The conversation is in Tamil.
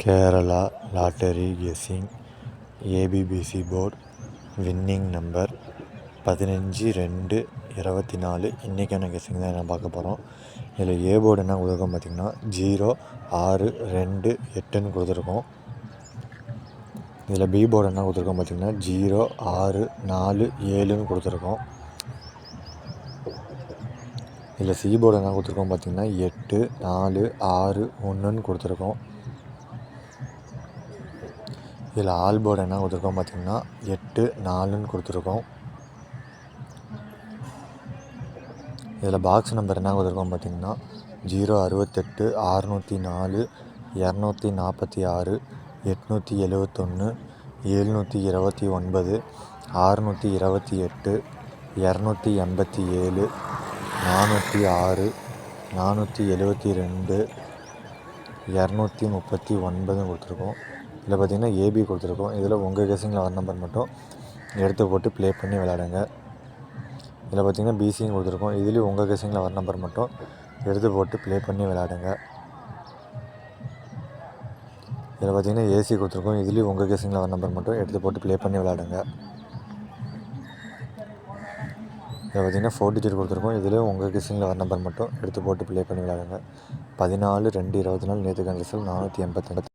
Kerala lottery guessing ABBC board winning number 15-2-24. இன்றைக்கான கெஸ்ஸிங் தான் என்ன பார்க்க போகிறோம். இதில் ஏ போர்டு என்ன கொடுத்துருக்கோம் பார்த்திங்கன்னா 0-6-2-8ன்னு கொடுத்துருக்கோம். இதில் பி போர்டு என்ன கொடுத்துருக்கோம் பார்த்திங்கன்னா 0-6-4-7ன்னு கொடுத்துருக்கோம். இதில் சி போர்டு என்ன கொடுத்துருக்கோம் பார்த்திங்கன்னா 8-4-6-1ன்னு கொடுத்துருக்கோம். இதில் ஆல் போர்டு என்ன கொடுத்துருக்கோம் பார்த்திங்கன்னா 8-4ன்னு கொடுத்துருக்கோம். இதில் பாக்ஸ் நம்பர் என்ன கொடுத்துருக்கோம் பார்த்திங்கன்னா 0-68-604-246 871 729 628 287 406 472 239 கொடுத்துருக்கோம். இதில் பார்த்திங்கன்னா ஏபி கொடுத்துருக்கோம். இதில் உங்கள் கெஸ்ஸிங்கில் வர நம்பர் மட்டும் எடுத்து போட்டு ப்ளே பண்ணி விளையாடுங்க. இதில் பார்த்திங்கன்னா பிசியும் கொடுத்துருக்கோம். இதுலேயும் உங்கள் கெஸ்ஸிங்கில் வர நம்பர் மட்டும் எடுத்து போட்டு ப்ளே பண்ணி விளையாடுங்க. இதில் பார்த்திங்கன்னா ஏசி கொடுத்துருக்கோம். இதுலேயும் உங்கள் கெஸ்ஸிங்கில் வர நம்பர் மட்டும் எடுத்து போட்டு ப்ளே பண்ணி விளையாடுங்க. இதில் பார்த்திங்கன்னா 4 டிஜிட் கொடுத்துருக்கோம். இதுலேயும் உங்கள் கெஸ்ஸிங்கில் வர நம்பர் மட்டும் எடுத்து போட்டு ப்ளே பண்ணி விளையாடுங்க. 14-2-24 நேற்றுக்கான ரிசல்ட் 482.